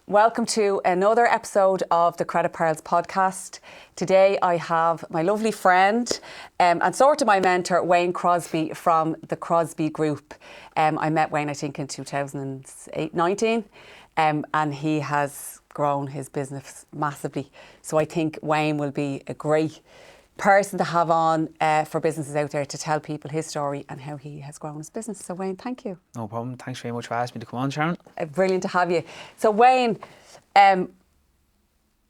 Welcome to another episode of the Credit Pearls podcast. Today I have my lovely friend and sort of my mentor, Wayne Crosbie from the Crosbie Group. I met Wayne, I think, in 2019, and he has grown his business massively. So I think Wayne will be a great person to have on for businesses out there to tell people his story and how he has grown his business. So Wayne, thank you. No problem. Thanks very much for asking me to come on, Sharon. Brilliant to have you. So Wayne,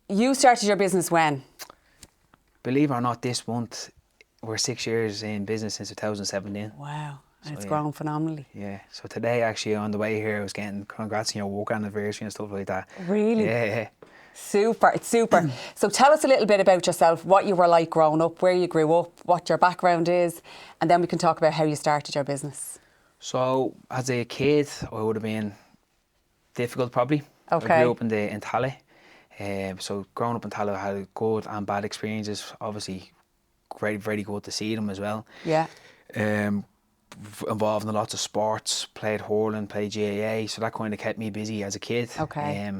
you started your business when? Believe it or not, this month we're 6 years in business since 2017. Wow, and it's So, grown phenomenally. Yeah. So today, actually, on the way here, I was getting congrats on your work anniversary and stuff like that. Really? Yeah. Super, it's super. So tell us a little bit about yourself, what you were like growing up, where you grew up, what your background is, and then we can talk about how you started your business. So as a kid, I would have been difficult probably. Okay. I grew up in Tally. So growing up in Tally, I had good and bad experiences. Obviously, very, very good to see them as well. Yeah. Involved in lots of sports, played hurling, played GAA, so that kind of kept me busy as a kid. Okay.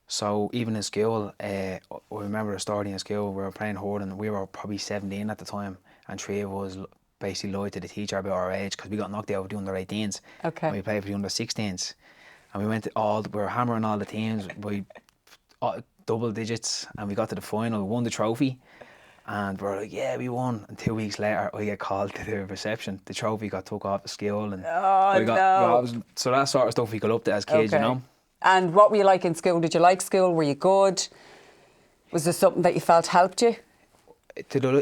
So even in school, I remember starting in school, we were playing hurling, we were probably 17 at the time, and three of us basically lied to the teacher about our age because we got knocked out of the under 18s. Okay. And we played for the under 16s. And we were hammering all the teams by double digits, and we got to the final, we won the trophy. And we're like, yeah, we won. And 2 weeks later, I get called to the reception. The trophy got took off the school. And so that sort of stuff we got up to as kids, Okay. you know. And what were you like in school? Did you like school? Were you good? Was there something that you felt helped you?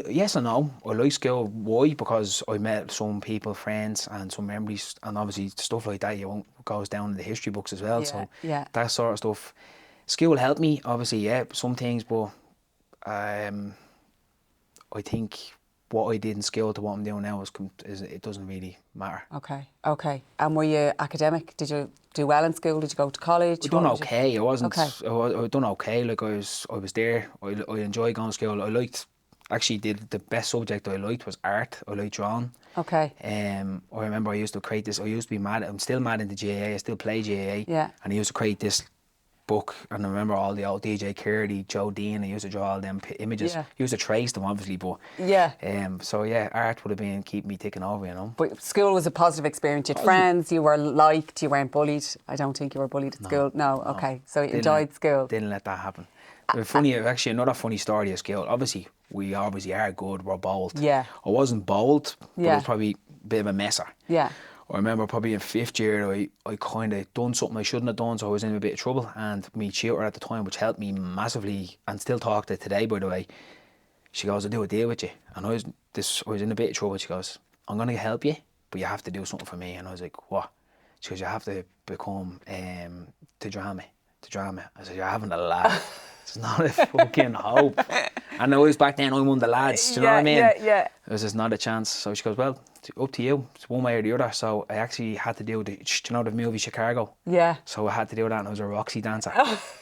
Yes and no. I like school. Why? Because I met some people, friends, and some memories, and obviously stuff like that goes down in the history books as well. So that sort of stuff. School helped me, obviously, yeah, some things, but I think what I did in school to what I'm doing now is it doesn't really matter. Okay. And were you academic? Did you do well in school? Did you go to college? I done okay. I wasn't. Okay. I done okay. Like I was there. I enjoyed going to school. I liked. Actually, the best subject I liked was art. I liked drawing. Okay. I remember I used to create this. I used to be mad. I'm still mad into GAA. I still play GAA. Yeah. And I used to create this book, and I remember all the old DJ Curdy, Joe Dean. I used to draw all them images. Yeah. Used to trace them, obviously, but yeah. So yeah, art would have been keep me ticking over, you know. But school was a positive experience. You had friends. You were liked. You weren't bullied. I don't think you were bullied at school. No. Okay. So you enjoyed school. Didn't let that happen. Actually, another funny story of school. Obviously, we obviously are good. We're bold. Yeah. I wasn't bold, but Yeah. I was probably a bit of a messer. Yeah. I remember probably in fifth year, I kind of done something I shouldn't have done, so I was in a bit of trouble. And my tutor at the time, which helped me massively, and still talk to today, by the way, she goes, I'll do a deal with you. And I was in a bit of trouble. She goes, I'm going to help you, but you have to do something for me. And I was like, what? She goes, you have to become to drama. I said, you're having a laugh. It's not a fucking hope. And I was back then, I'm one of the lads, do you know what I mean? Yeah. It was just not a chance. So she goes, well, it's up to you. It's one way or the other. So I actually had to do the movie Chicago? Yeah. So I had to do that, and I was a Roxy dancer.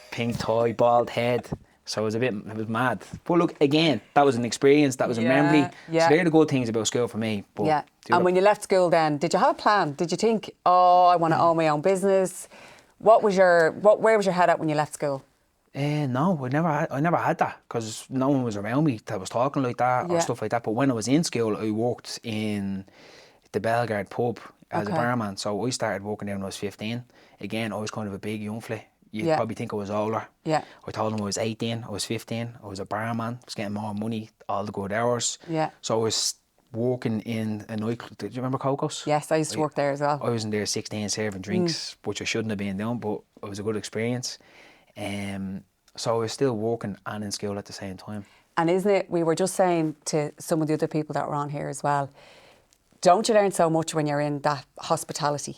Pink tie, bald head. So it was mad. But look, again, that was an experience, that was a memory. Yeah. So they're the good things about school for me. But yeah. And when you left school then, did you have a plan? Did you think, I want to own my own business? Where was your head at when you left school? No, I never had that, because no one was around me that was talking like that or stuff like that. But when I was in school, I worked in the Bellegarde pub as a barman. So I started working there when I was 15. Again, I was kind of a big young fella. You'd probably think I was older. Yeah. I told them I was 18, I was 15, I was a barman, I was getting more money, all the good hours. Yeah. So I was working in a nightclub. Do you remember Coco's? Yes, I used to work there as well. I was in there 16 serving drinks, which I shouldn't have been doing, but it was a good experience. So I was still working and in school at the same time. And isn't it, we were just saying to some of the other people that were on here as well, don't you learn so much when you're in that hospitality?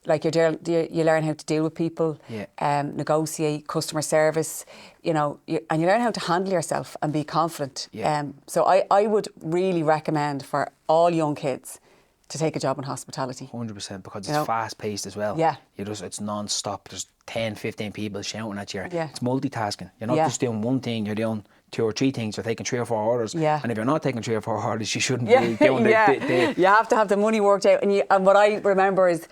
Like you learn how to deal with people, negotiate, customer service, and you learn how to handle yourself and be confident. Yeah. So I would really recommend for all young kids to take a job in hospitality. 100%, because it's fast paced as well. Yeah. It's non-stop. There's 10, 15 people shouting at you. Yeah. It's multitasking. You're not just doing one thing, you're doing 2 or 3 things. You're taking 3 or 4 orders. Yeah. And if you're not taking 3 or 4 orders, you shouldn't be doing You have to have the money worked out. And what I remember is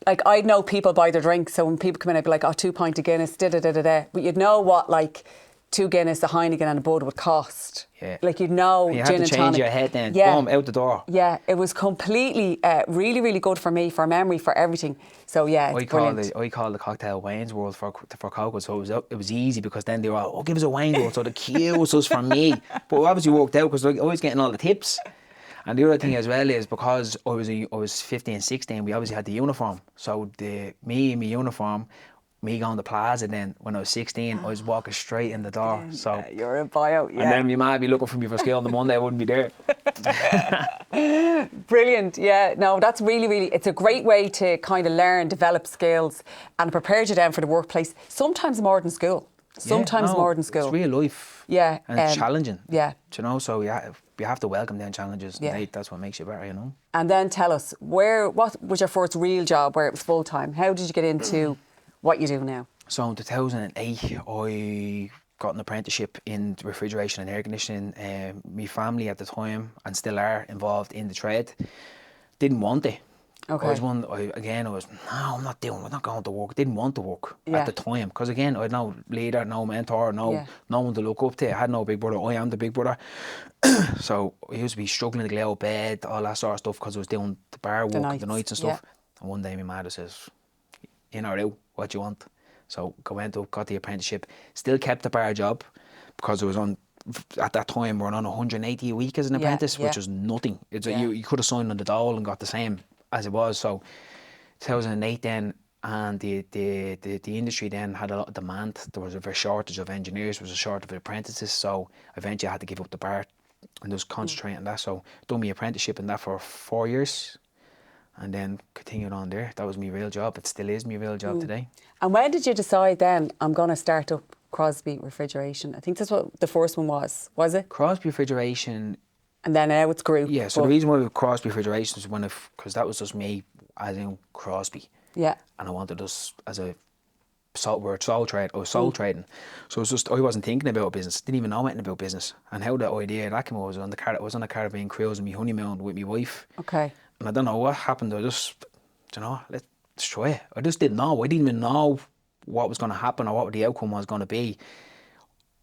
like, I'd know people buy their drinks, so when people come in, I'd be like, oh, 2 pint of Guinness, da-da-da-da-da. But you'd know what, like, 2 Guinness, a Heineken and a Bud would cost. Yeah. Like, you'd know And you gin had and to change tonic. your head then, Yeah. boom, out the door. Yeah, it was completely, really, really good for me, for memory, for everything. So, yeah, it's brilliant. I call the cocktail Wayne's World for Cocoa, so it was easy because then they were all, oh, give us a Wayne's World, so the queue was from me. But it obviously worked out because I was getting all the tips. And the other thing as well is because I was 15, 16, we obviously had the uniform. So me in my uniform, me going to Plaza then, when I was 16, I was walking straight in the door. So You're a bio, yeah. And then you might be looking for me for school on the Monday, I wouldn't be there. Brilliant, yeah. No, that's really, really, it's a great way to kind of learn, develop skills and prepare you then for the workplace. Sometimes more than school. More than school. It's real life. Yeah. And it's challenging. Yeah. Do you know, so you have to welcome them challenges. Yeah. And that's what makes you better, you know. And then tell us, what was your first real job where it was full time? How did you get into what you do now? So in 2008, I got an apprenticeship in refrigeration and air conditioning. My family at the time, and still are, involved in the trade, didn't want it. Okay. I'm not going to work. Didn't want to work Yeah. at the time. Because again, I had no leader, no mentor, no one to look up to. I had no big brother. I am the big brother. So I used to be struggling to get out of bed, all that sort of stuff, because I was doing the bar work, the nights and stuff. Yeah. And one day my mother says, in or out, what do you want? So I went up, got the apprenticeship, still kept the bar job, because I was on, at that time, we were on 180 a week as an apprentice, which was nothing. You could have signed on the dole and got the same as it was. So 2008 then, and the industry then had a lot of demand. There was a shortage of engineers, there was a shortage of apprentices, so eventually I had to give up the bar and just concentrate on that. So done my apprenticeship in that for 4 years, and then continued on there. That was my real job. It still is my real job today. And when did you decide then, I'm going to start up Crosbie Refrigeration? I think that's what the first one was it? Crosbie Refrigeration. And then now it's Group. Yeah, so the reason why we Crosbie Refrigeration was because that was just me as in Crosbie. Yeah. And I wanted us as a soul trading. So it was just, I wasn't thinking about business, didn't even know anything about business. And how that idea that came over was on a Caribbean cruise in my honeymoon with my wife. Okay. And I don't know what happened. I just, let's try it. I just didn't know. I didn't even know what was going to happen or what the outcome was going to be.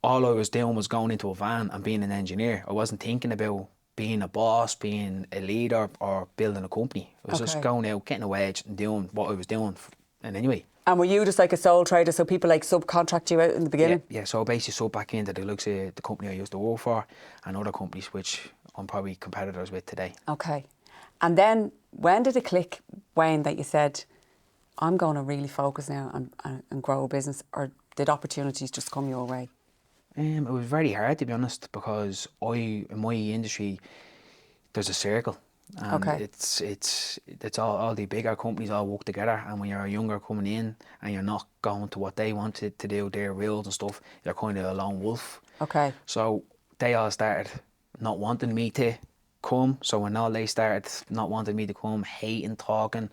All I was doing was going into a van and being an engineer. I wasn't thinking about being a boss, being a leader, or building a company. I was just going out, getting a wage and doing what I was doing. And anyway. And were you just like a sole trader, so people like subcontract you out in the beginning? Yeah, so I basically sold back into the likes of the company I used to work for and other companies which I'm probably competitors with today. Okay. And then when did it click, Wayne, that you said, I'm going to really focus now and grow a business, or did opportunities just come your way? It was very hard, to be honest, because in my industry, there's a circle. And it's all the bigger companies all work together, and when you're younger coming in and you're not going to what they wanted to do, their rules and stuff, you're kind of a lone wolf. Okay. So they all started not wanting me to come. So when all they started not wanting me to come, hating, talking,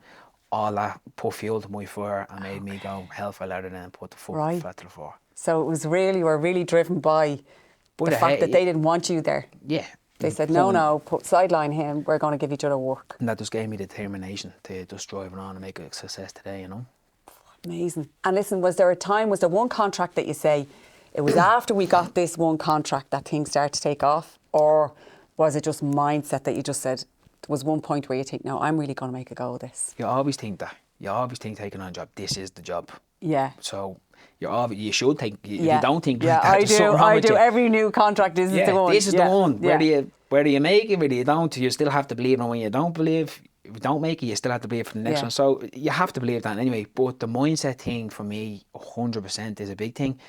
all that put fuel to my fire and made me go hell for leather and put the foot flat to the floor. So it was you were really driven by the fact that they didn't want you there. Yeah. They said, no, sideline him, we're going to give each other work. And that just gave me the determination to just drive on and make a success today, you know. Amazing. And listen, was there one contract that you say, it was after we got this one contract that things started to take off? Or was it just mindset that you just said, there was one point where you think, no, I'm really going to make a go of this? You always think that. You always think taking on a job, this is the job. Yeah. So you should think, if you don't think that, I do. Every new contract, this is the one. This is the one. Whether you make it, whether you don't, you still have to believe. And when you don't believe, if you don't make it, you still have to believe for the next one. So you have to believe that anyway. But the mindset thing for me, 100% is a big thing.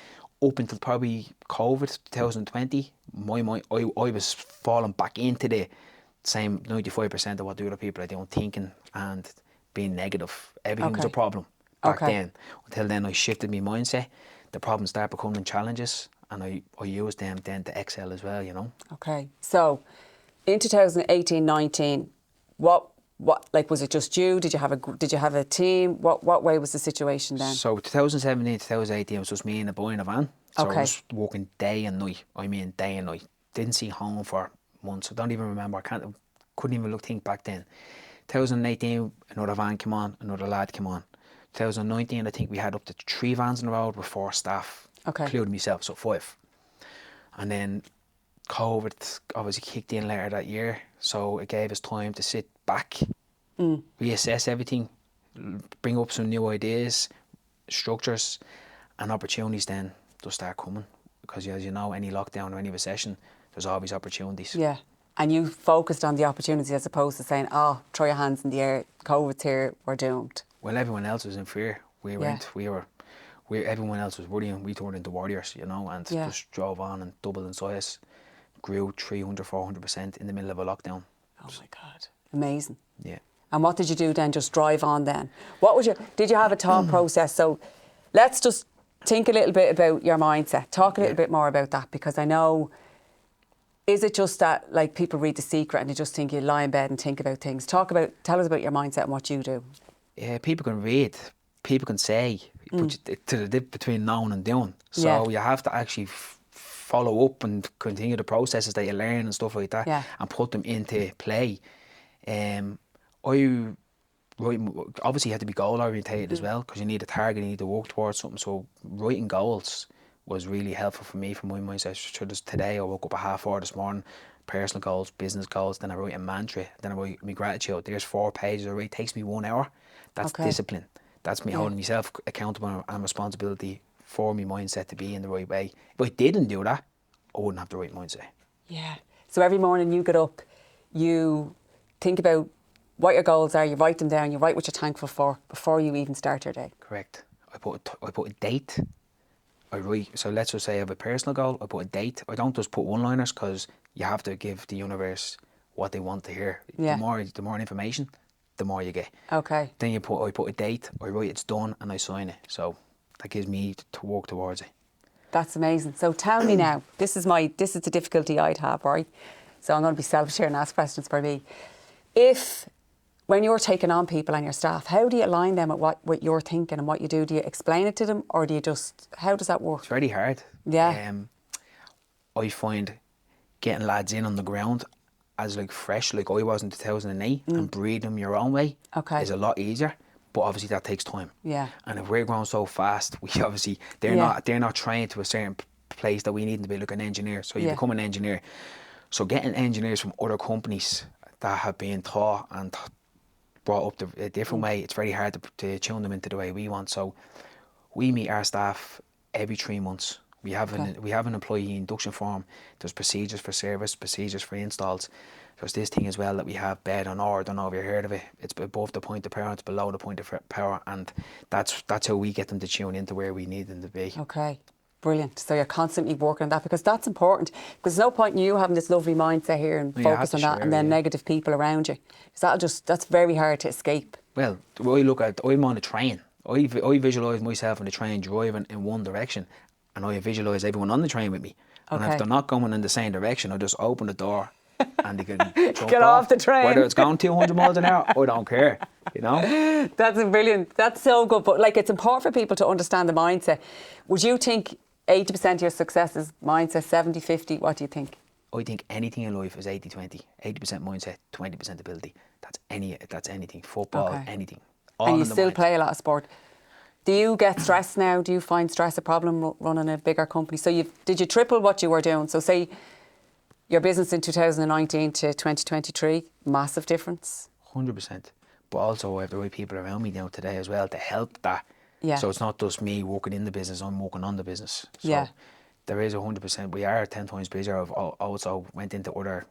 Up until probably COVID, 2020, I was falling back into the same 95% of what the other people are doing, thinking and being negative. Everything was a problem back then. Until then, I shifted my mindset. The problems start becoming challenges, and I used them then to excel as well, you know. Okay. So, in 2018-19, what was it just you? Did you have a team? What way was the situation then? So 2017, 2018, it was just me and a boy in a van. So I was working day and night. I mean day and night. Didn't see home for months. I don't even remember. Couldn't even think back then. 2018, another van came on, another lad came on. 2019, I think we had up to 3 vans on the road with 4 staff, Okay. including myself, so 5. And then COVID obviously kicked in later that year, so it gave us time to sit back, reassess everything, bring up some new ideas, structures, and opportunities then just start coming. Because as you know, any lockdown or any recession, there's always opportunities. Yeah. And you focused on the opportunities as opposed to saying, oh, throw your hands in the air, COVID's here, we're doomed. Well, everyone else was in fear. Everyone else was worrying. We turned into warriors, you know, and just drove on and doubled in size. Grew 300, 400% in the middle of a lockdown. Oh my God. Amazing. Yeah. And what did you do then? Just drive on then? Did you have a thought process? So let's just think a little bit about your mindset. Talk a little bit more about that, because I know, is it just that like people read The Secret and they just think you lie in bed and think about things? Tell us about your mindset and what you do. Yeah, people can read, people can say, but to the dip between knowing and doing. So you have to actually follow up and continue the processes that you learn and stuff like that, and put them into play. Obviously you have to be goal orientated as well, because you need a target, you need to work towards something. So writing goals was really helpful for me, for my mindset. So just today I woke up at 4:30 this morning, personal goals, business goals, then I write a mantra, then I write my gratitude. There's 4 pages I write. It takes me 1 hour. That's discipline. That's me holding myself accountable and responsibility for my mindset to be in the right way. If I didn't do that, I wouldn't have the right mindset. Yeah. So every morning you get up, you think about what your goals are, you write them down, you write what you're thankful for before you even start your day. Correct. I put a date. I write. So let's just say I have a personal goal. I put a date. I don't just put one-liners, because you have to give the universe what they want to hear. Yeah. The more information, the more you get. Okay. Then I put a date. I write it's done and I sign it. So that gives me to work towards it. That's amazing. So tell me now, this is the difficulty I'd have, right? So I'm going to be selfish here and ask questions for me. When you're taking on people and your staff, how do you align them with what you're thinking and what you do? Do you explain it to them, or do you how does that work? It's very hard. Yeah. I find getting lads in on the ground as like fresh, like I was in 2008, and breed them your own way is a lot easier. But obviously that takes time. Yeah. And if we're growing so fast, they're not trained to a certain place that we need them to be like an engineer. So you become an engineer. So getting engineers from other companies that have been taught and brought up a different way, it's very hard to tune them into the way we want. So we meet our staff every 3 months. We have an employee induction form. There's procedures for service, procedures for installs. There's this thing as well that we have bed on ore. I don't know if you've heard of it. It's above the point of power, it's below the point of power, and that's how we get them to tune into where we need them to be. Okay. Brilliant. So you're constantly working on that, because that's important. Because there's no point in you having this lovely mindset here and focus on that, and then negative people around you. Because that's very hard to escape. Well, I'm on a train. I visualise myself on the train driving in one direction, and I visualise everyone on the train with me. And if they're not going in the same direction, I just open the door and they can jump get off the train. Whether it's going 200 miles an hour, I don't care, you know? That's brilliant. That's so good. But like, it's important for people to understand the mindset. Would you think 80% of your success is mindset, 70-50? What do you think? I think anything in life is 80-20. 80% mindset, 20% ability. That's anything. Football, anything. And you still play a lot of sport. Do you get stressed now? Do you find stress a problem running a bigger company? So did you triple what you were doing? So say your business in 2019 to 2023, massive difference. 100%. But also I have the right people around me now today as well to help that. Yeah. So it's not just me working in the business, I'm working on the business. So there is 100%. We are 10 times busier. I've also went into other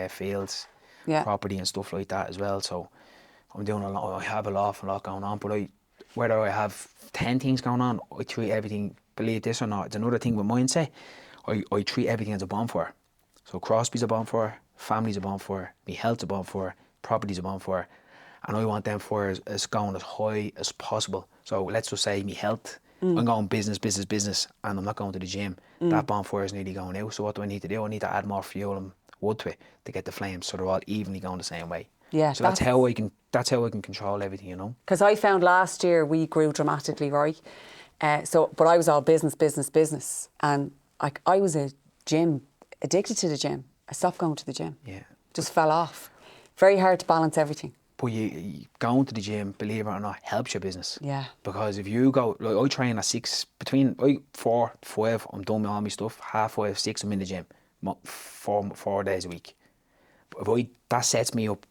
fields, property and stuff like that as well. So I'm doing a lot. I have an awful lot going on. But whether I have 10 things going on, I treat everything, believe this or not, it's another thing with mindset. I treat everything as a bonfire. So Crosbie's a bonfire, family's a bonfire, my health's a bonfire, property's a bonfire. And I want them fires as going as high as possible. So let's just say my health, I'm going business, and I'm not going to the gym. That bonfire is nearly going out. So what do I need to do? I need to add more fuel and wood to it to get the flames, so they're all evenly going the same way. Yeah. So that's how I can control everything, you know. Because I found last year we grew dramatically, right? But I was all business, and I was addicted to the gym. I stopped going to the gym. Yeah. Just fell off. Very hard to balance everything. But you going to the gym, believe it or not, helps your business. Yeah. Because if you go, like I train at 6, between 4, 5, I'm done with all my stuff. 5:30, 6, I'm in the gym, 4 days a week. If that sets me up,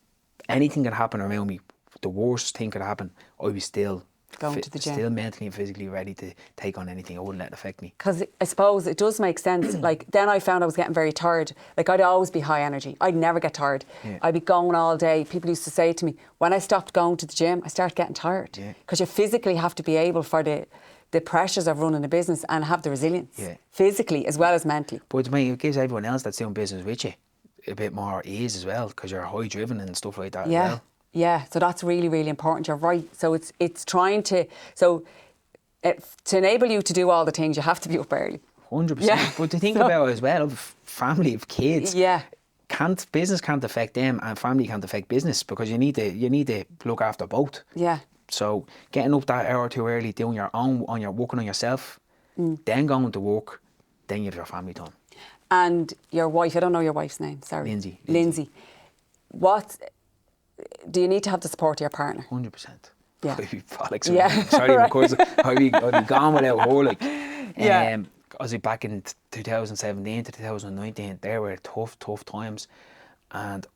anything can happen around me. The worst thing could happen, I'd be still Going to the gym. still mentally and physically ready to take on anything. I wouldn't let it affect me. Because I suppose it does make sense. Like, then I found I was getting very tired. Like, I'd always be high energy. I'd never get tired. Yeah. I'd be going all day. People used to say to me, when I stopped going to the gym, I started getting tired. Because you physically have to be able for the pressures of running a business and have the resilience. Physically as well as mentally. But mate, it gives everyone else that's doing business with you a bit more ease as well, because you're high driven and stuff like that as well. Yeah, so that's really, really important. You're right. So it's trying to, to enable you to do all the things, you have to be up early. 100%. Yeah. But to think about it as well, of family, of kids. Yeah. Business can't affect them, and family can't affect business, because you need to look after both. Yeah. So getting up that hour too early, doing your own, working on yourself, then going to work, then you have your family time. And your wife, I don't know your wife's name, sorry. Lindsay. Do you need to have the support of your partner? 100%. Yeah. I'd be bollocks. Yeah. Sorry, of course. I'd be gone without her. Like, Yeah. I was back in 2017 to 2019. There were tough times, and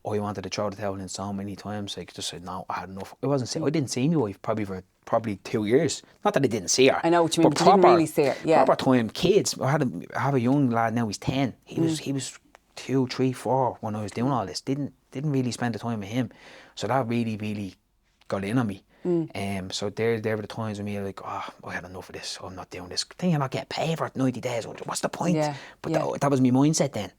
I wanted to throw the towel in so many times. Like, just said no, I had enough. I didn't see my wife probably 2 years. Not that I didn't see her. I know what you mean, but you didn't really see her. Yeah. Proper time. Kids. I have a young lad now. He's 10. He was 2, 3, 4 when I was doing all this. Didn't really spend the time with him. So that really got in on me. So there were the times with me like, I had enough of this. I'm not doing this. Then you're not getting paid for 90 days. What's the point? Yeah. But that was my mindset then.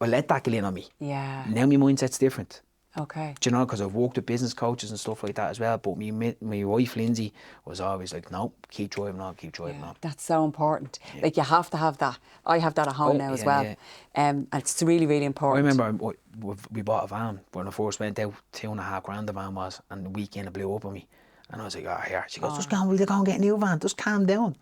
I let that get in on me. Yeah. Now my mindset's different. Okay. Do you know, because I've worked with business coaches and stuff like that as well. But my wife Lindsay was always like, no, keep driving on. That's so important. Yeah. Like, you have to have that. I have that at home now as well. And it's really, really important. I remember we bought a van when I first went out. $2,500 the van was, and the weekend it blew up on me. And I was like, here. She goes, just go and get a new van. Just calm down.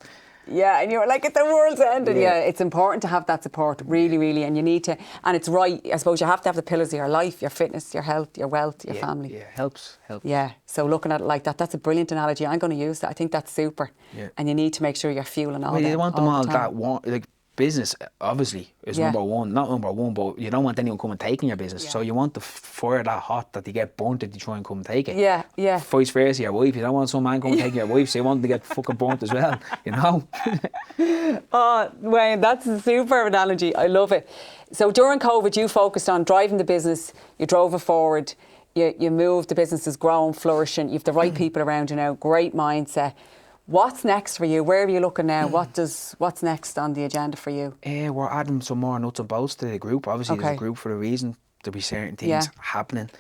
Yeah, and you're like, at the world's end. And it's important to have that support, really, really. And you need to, and it's right, I suppose you have to have the pillars of your life, your fitness, your health, your wealth, your family. Yeah, helps. Yeah, so looking at it like that, that's a brilliant analogy. I'm going to use that. I think that's super. Yeah. And you need to make sure you're fueling all that. You want them all that like business obviously is number one, not number one, but you don't want anyone coming and taking your business. So you want the fire that hot that they get burnt if they try and come and take it. Yeah. Vice versa, your wife. You don't want some man coming and taking your wife, so you want them to get fucking burnt as well, you know? Oh, Wayne, that's a super analogy. I love it. So during COVID, you focused on driving the business, you drove it forward, you moved, the business is growing, flourishing, you've the right people around you now, great mindset. What's next for you? Where are you looking now? What's next on the agenda for you? We're adding some more nuts and bolts to the group. Obviously, there's a group for a reason. There'll be certain things happening.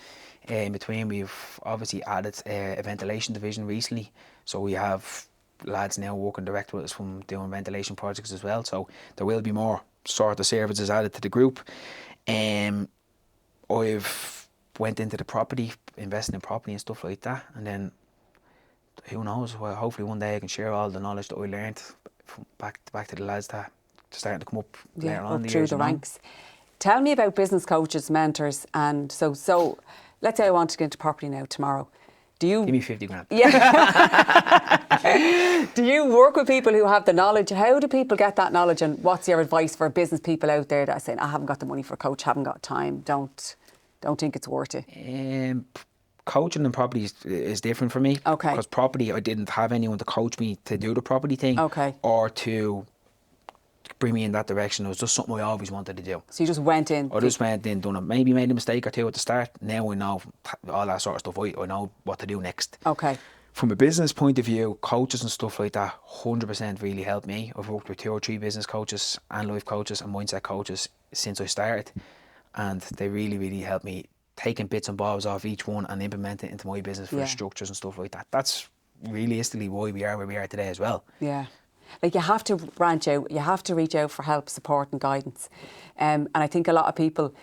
In between, we've obviously added a ventilation division recently. So we have lads now working direct with us from doing ventilation projects as well. So there will be more sort of services added to the group. I've went into the property, investing in property and stuff like that. And then who knows? Well, hopefully one day I can share all the knowledge that I learned from back to the lads that starting to come up later on through the ranks. Tell me about business coaches, mentors, and so let's say I want to get into property now tomorrow. Do you give me 50 grand? Yeah. Do you work with people who have the knowledge? How do people get that knowledge, and what's your advice for business people out there that are saying, I haven't got the money for a coach, haven't got time, don't think it's worth it? Coaching in property is different for me. Okay. Because property, I didn't have anyone to coach me to do the property thing. Okay. Or to bring me in that direction. It was just something I always wanted to do. So you just went in? I just went in, done it. Maybe made a mistake or two at the start. Now I know all that sort of stuff. I know what to do next. Okay. From a business point of view, coaches and stuff like that 100% really helped me. I've worked with 2 or 3 business coaches and life coaches and mindset coaches since I started. And they really helped me, taking bits and bobs off each one and implement it into my business for structures and stuff like that. That's realistically why we are where we are today as well. Yeah. Like, you have to branch out, you have to reach out for help, support and guidance. And I think a lot of people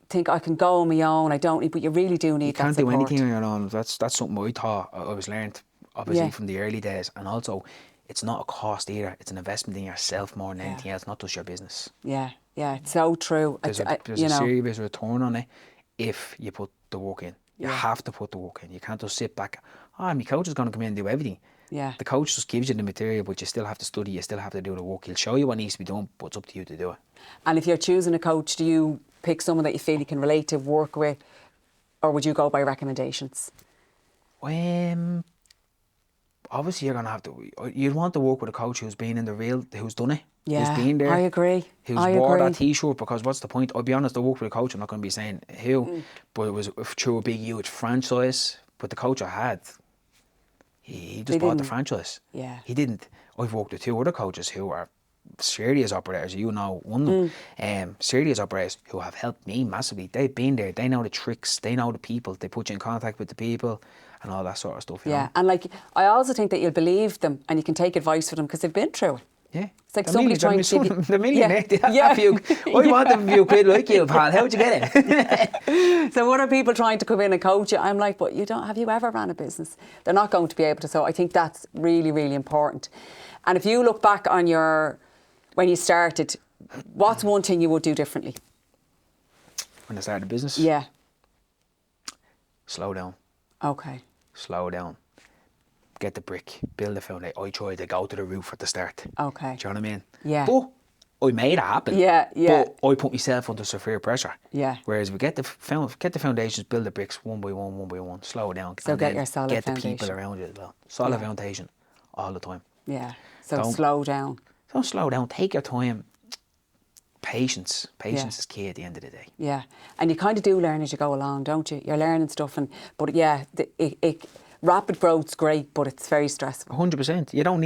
think I can go on my own, I don't need, but you really do need that support. You can't do anything on your own. That's something I thought I was learned obviously from the early days. And also, it's not a cost either. It's an investment in yourself more than anything else, not just your business. Yeah, it's so true. There's a serious return on it if you put the work in. You Yeah. have to put the work in. You can't just sit back. Oh, my coach is going to come in and do everything. Yeah. The coach just gives you the material, but you still have to study. You still have to do the work. He'll show you what needs to be done, but it's up to you to do it. And if you're choosing a coach, do you pick someone that you feel you can relate to, work with, or would you go by recommendations? Obviously, you're going to have to. You'd want to work with a coach who's been in the real, who's done it, Yeah, who's been there. I agree. Who's I wore agree. that T-shirt, because what's the point? I'll be honest, I worked with a coach, I'm not going to be saying who, but it was through a big, huge franchise. But the coach I had, he just bought the franchise. Yeah. He didn't. I've worked with 2 other coaches who are serious operators, you know one of them, serious operators who have helped me massively. They've been there, they know the tricks, they know the people, they put you in contact with the people and all that sort of stuff. You know? And like, I also think that you'll believe them and you can take advice from them because they've been through it. Yeah. It's like somebody trying to give you... The millionaire, I want a few quid like you, pal. How'd you get it? So what are people trying to come in and coach you? I'm like, but have you ever ran a business? They're not going to be able to. So I think that's really, really important. And if you look back on when you started, what's one thing you would do differently? When I started a business? Yeah. Slow down. Okay. Slow down. Get the brick, build the foundation. I tried to go to the roof at the start. Okay. Do you know what I mean? Yeah. But I made it happen. Yeah, yeah. But I put myself under severe pressure. Yeah. Whereas we get the foundations, build the bricks one by one, slow it down. So and get then your solid get foundation. the people around you as well. Solid foundation all the time. Yeah. So slow down. Don't slow down. Take your time. Patience. Patience is key at the end of the day. Yeah. And you kind of do learn as you go along, don't you? You're learning stuff. But yeah, rapid growth's great, but it's very stressful. 100%. You don't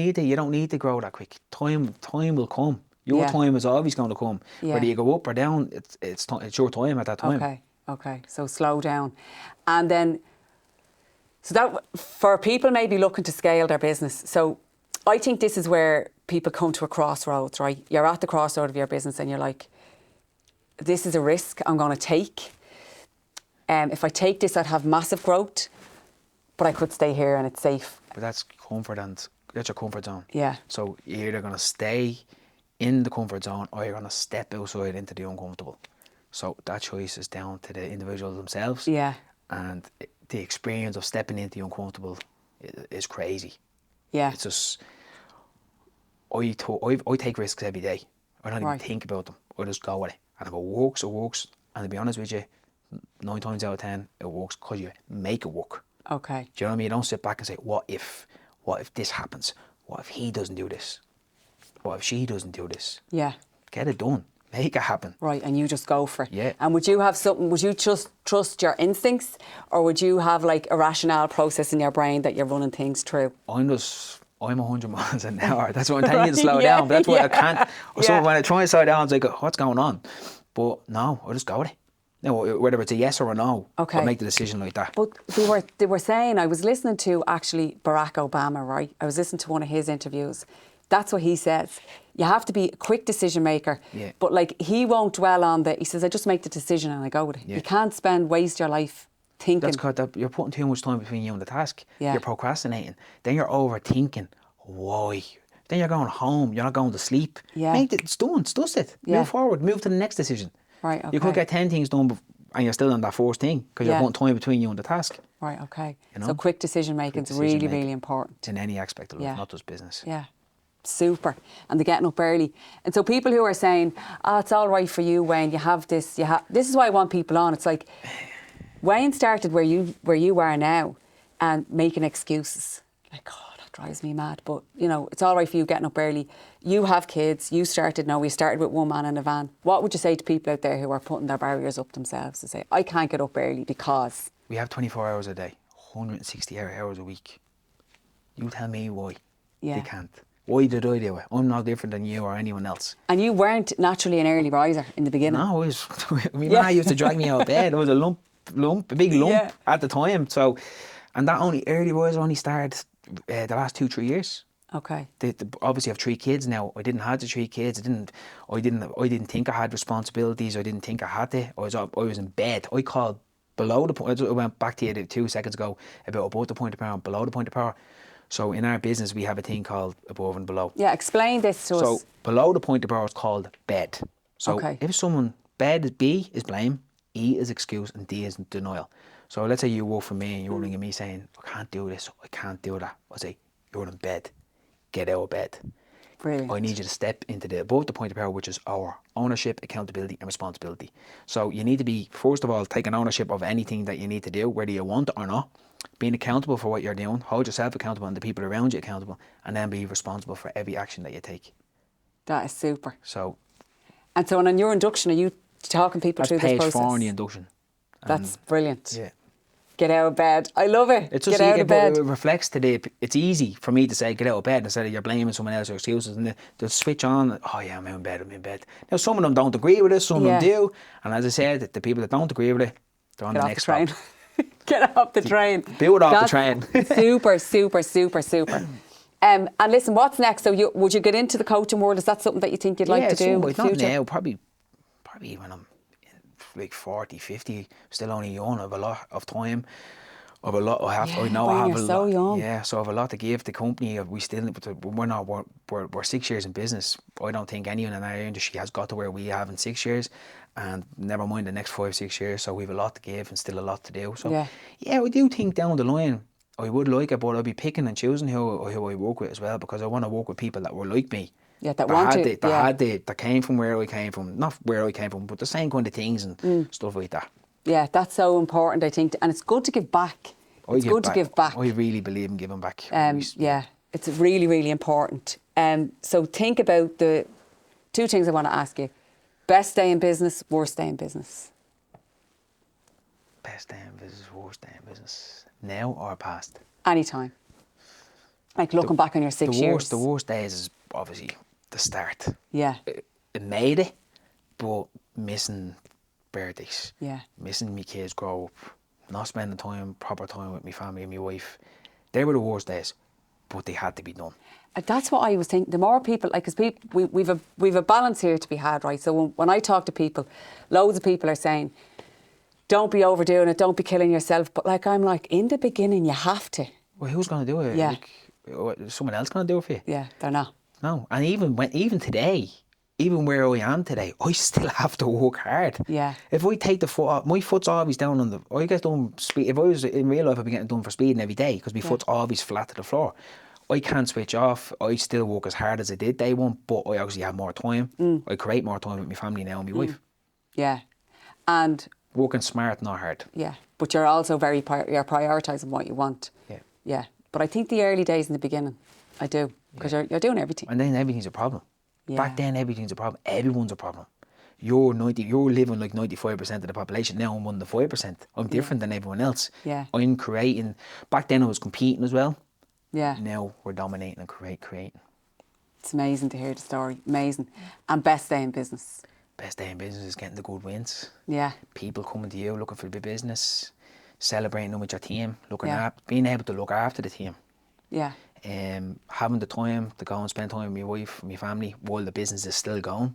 need to grow that quick. Time will come. Your time is always going to come. Yeah. Whether you go up or down, it's your time at that time. Okay. So slow down. And then, so that for people maybe looking to scale their business. So I think this is where people come to a crossroads, right? You're at the crossroad of your business and you're like, this is a risk I'm going to take. If I take this, I'd have massive growth, but I could stay here and it's safe. But that's that's your comfort zone. Yeah. So you're either going to stay in the comfort zone or you're going to step outside into the uncomfortable. So that choice is down to the individuals themselves. Yeah. And the experience of stepping into the uncomfortable is crazy. Yeah. It's just, I take risks every day. I don't even think about them. I just go with it. And if it works, it works. And to be honest with you, 9 times out of 10, it works because you make it work. Okay. Do you know what I mean? You don't sit back and say, what if this happens? What if he doesn't do this? What if she doesn't do this? Yeah. Get it done. Make it happen. Right, and you just go for it. Yeah. And would you just trust your instincts, or would you have like a rationale process in your brain that you're running things through? I'm 100 miles an hour. That's why I'm telling you to slow down. But that's why I can't. So when I try and slow down, it's like, what's going on? But no, I just go with it. Now, whether it's a yes or a no, I'll make the decision like that. But they were saying, I was listening to actually Barack Obama, right? I was listening to one of his interviews. That's what he says. You have to be a quick decision maker. Yeah. But like, he won't dwell on he says, I just make the decision and I go with it. Yeah. You can't waste your life thinking. That's because you're putting too much time between you and the task. Yeah. You're procrastinating. Then you're overthinking. Why? Then you're going home. You're not going to sleep. Yeah. It's done. It's dusted. Yeah. Move forward. Move to the next decision. Right, okay. You could get 10 things done and you're still on that first thing because you're putting time between you and the task. Right, okay. You know? So quick decision making is really, really important. In any aspect of life, not just business. Yeah. Super. And they're getting up early. And so people who are saying, it's all right for you, Wayne, you have this, this is why I want people on. It's like, Wayne started where you are now and making excuses. Like, that drives me mad. But, it's all right for you getting up early. You have kids. You started with one man in a van. What would you say to people out there who are putting their barriers up themselves to say, I can't get up early because... We have 24 hours a day, 160 hours a week. You tell me why you can't. Why did I do it? I'm no different than you or anyone else. And you weren't naturally an early riser in the beginning? No, I used to drag me out of bed. It was a big lump at the time. So, and that early riser only started the last 2-3 years. Okay. Obviously, I have 3 kids now. I didn't have the 3 kids. I didn't think I had responsibilities. I didn't think I had to. I was in bed. I called below the point. I went back to you 2 seconds ago about above the point of power and below the point of power. So in our business, we have a thing called above and below. Yeah, explain this to us. So below the point of power is called bed. So if someone, B is blame, E is excuse, and D is denial. So let's say you work for me and you're ringing me saying, I can't do this, I can't do that. I say, you're in bed, get out of bed. Brilliant. I need you to step into above the point of power, which is our ownership, accountability and responsibility. So you need to be, first of all, taking ownership of anything that you need to do, whether you want it or not, being accountable for what you're doing, hold yourself accountable and the people around you accountable, and then be responsible for every action that you take. That is super. So, and so on your induction, are you talking people through this process? That's page 4 in the induction. That's brilliant. Yeah. Get out of bed. I love it. It's Get just, out of bed. It reflects today. It's easy for me to say get out of bed instead of you're blaming someone else or excuses, and they'll switch on. Oh yeah, I'm in bed. Now some of them don't agree with it, some of them do, and as I said, the people that don't agree with it, they're on the next stop. Get off the train. Build off the train. Super, super, super, super. And listen, what's next? So would you get into the coaching world? Is that something that you think you'd like to do in the future? Not now. Probably when I'm like 40, 50, still only young. I have a lot of time. I have a lot. Young. Yeah, so I have a lot to give the company. We're 6 years in business. I don't think anyone in our industry has got to where we have in 6 years, and never mind the next 5, 6 years. So we have a lot to give and still a lot to do. So yeah, I do think down the line I would like it, but I'll be picking and choosing who I work with as well, because I want to work with people that were like me. Yeah, that came from where I came from, not where I came from, but the same kind of things and stuff like that. Yeah, that's so important, I think, and it's good to give back. It's good to give back. I really believe in giving back. Yeah, it's really, really important. So think about the 2 things I want to ask you. Best day in business, worst day in business. Best day in business, worst day in business. Now or past? Anytime. Like looking back on your 6 years. The worst days is obviously the start. Yeah. It made it, but missing birthdays. Yeah. Missing me kids grow up. Not spending proper time with my family and my wife. They were the worst days, but they had to be done. That's what I was thinking. The more people, like, because we've a balance here to be had, right? So when I talk to people, loads of people are saying, don't be overdoing it, don't be killing yourself. But like, I'm like, in the beginning, you have to. Well, who's going to do it? Yeah. Is someone else going to do it for you? Yeah, they're not. No, and even today, even where I am today, I still have to work hard. Yeah. If I take the foot off, my foot's always down on I get done speed. If I was in real life, I'd be getting done for speeding every day because my foot's always flat to the floor. I can't switch off. I still work as hard as I did day one, but I obviously have more time. I create more time with my family now and my wife. Yeah. And working smart, not hard. Yeah. But you're also you're prioritising what you want. Yeah. Yeah. But I think the early days in the beginning, I do. Because you're doing everything. And then everything's a problem. Yeah. Back then, everything's a problem. Everyone's a problem. You're living like 95% of the population. Now I'm 1 to 5%. I'm different than everyone else. Yeah. I'm creating. Back then I was competing as well. Yeah. Now we're dominating and creating. It's amazing to hear the story. Amazing. And best day in business. Best day in business is getting the good wins. Yeah. People coming to you looking for the business, celebrating them with your team, being able to look after the team. Yeah. Having the time to go and spend time with my wife, my family, while the business is still going.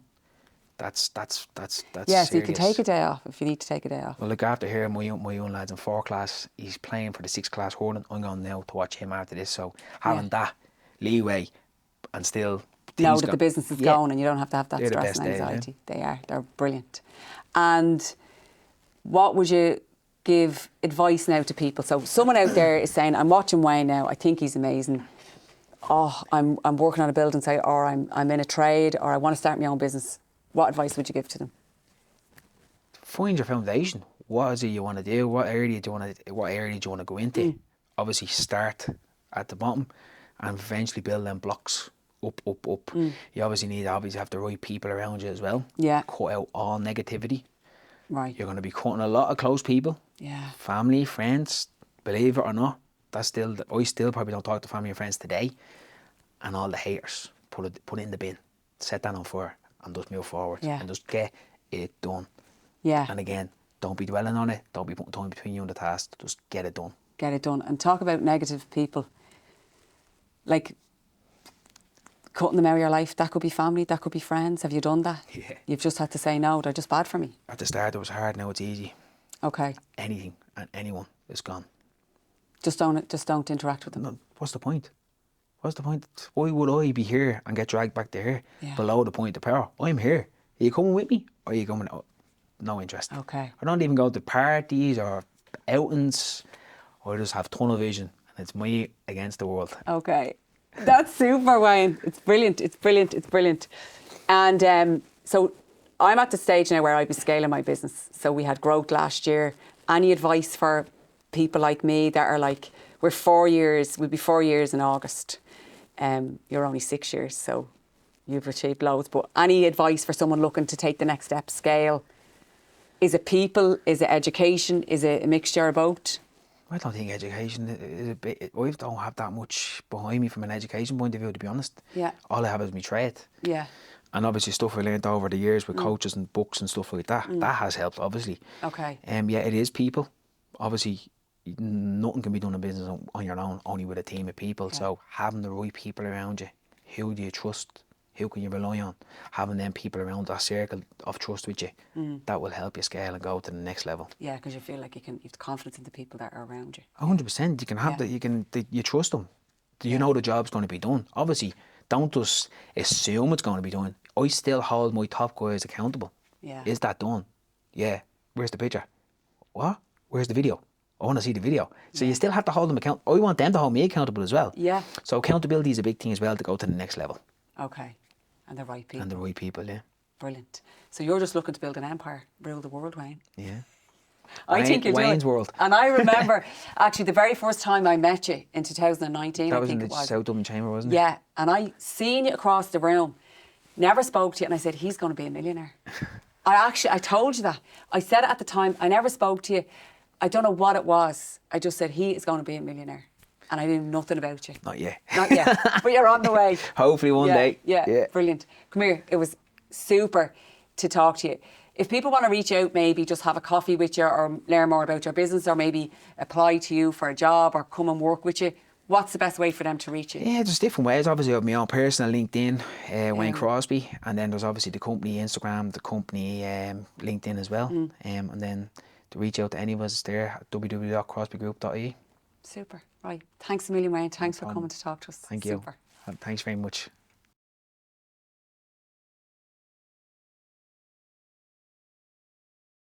That's yeah, serious. so you can take a day off if you need to take a day off. Well, look, after here, my young lad's in 4 class. He's playing for the 6 class hurling. I'm going now to watch him after this. So having that leeway and still know that the business is going and you don't have to have that stress and anxiety. They're brilliant. And what would you give advice now to people? So someone out there is saying, I'm watching Wayne now, I think he's amazing. Oh, I'm working on a building site, or I'm in a trade, or I want to start my own business. What advice would you give to them? Find your foundation. What is it you want to do? What area do you want to go into? Obviously start at the bottom and eventually build them blocks up. You obviously have the right people around you as well. Yeah. Cut out all negativity. Right. You're going to be cutting a lot of close people. Yeah. Family, friends, believe it or not. I still probably don't talk to family and friends today. And all the haters, put it in the bin. Set that on fire and just move forward. Yeah. And just get it done. Yeah. And again, don't be dwelling on it. Don't be putting time between you and the task. Just get it done. Get it done. And talk about negative people. Like cutting them out of your life. That could be family, that could be friends. Have you done that? Yeah. You've just had to say no, they're just bad for me. At the start it was hard, now it's easy. Okay. Anything and anyone is gone. Just don't interact with them. No, what's the point? What's the point? Why would I be here and get dragged back to here below the point of power? I'm here. Are you coming with me? Or are you coming out? No interest. Okay. I don't even go to parties or outings, I just have tunnel vision, and it's me against the world. Okay. That's super, Wayne. It's brilliant. It's brilliant. It's brilliant. And so I'm at the stage now where I'd be scaling my business. So we had growth last year. Any advice for people like me that are like, we're 4 years, we'll be 4 years in August. You're only 6 years, so you've achieved loads. But any advice for someone looking to take the next step, scale? Is it people? Is it education? Is it a mixture of both? I don't think education is a bit. I don't have that much behind me from an education point of view, to be honest. Yeah. All I have is my trade. Yeah. And obviously stuff I learned over the years with coaches and books and stuff like that. That has helped, obviously. Okay. Yeah, it is people. Obviously, nothing can be done in business on your own, only with a team of people. Yeah. So having the right people around you, who do you trust? Who can you rely on? Having them people around that circle of trust with you, that will help you scale and go to the next level. Yeah, because you feel like you have confidence in the people that are around you. 100%. You can have that. You trust them. You know the job's going to be done. Obviously, don't just assume it's going to be done. I still hold my top guys accountable. Yeah. Is that done? Yeah. Where's the picture? What? Where's the video? I want to see the video. So you still have to hold them accountable. I want them to hold me accountable as well. Yeah. So accountability is a big thing as well to go to the next level. Okay. And the right people. And the right people, yeah. Brilliant. So you're just looking to build an empire, rule the world, Wayne. Yeah. I think you're doing Wayne's World. And I remember actually the very first time I met you in 2019. That I was think in it the was. South Dublin Chamber, wasn't it? Yeah, and I seen you across the room, never spoke to you, and I said, he's going to be a millionaire. I told you that. I said it at the time. I never spoke to you. I don't know what it was. I just said, he is going to be a millionaire. And I knew nothing about you. Not yet. Not yet. But you're on the way. Hopefully one day. Yeah, brilliant. Come here. It was super to talk to you. If people want to reach out, maybe just have a coffee with you or learn more about your business or maybe apply to you for a job or come and work with you, what's the best way for them to reach you? Yeah, there's different ways. Obviously, I have my own personal LinkedIn, Wayne Crosbie, and then there's obviously the company Instagram, the company LinkedIn as well. And then to reach out to any of us there, www.crosbiegroup.ie. Super. Right. Thanks a million, Wayne. Thanks for coming to talk to us. Thank you. Super. Thanks very much.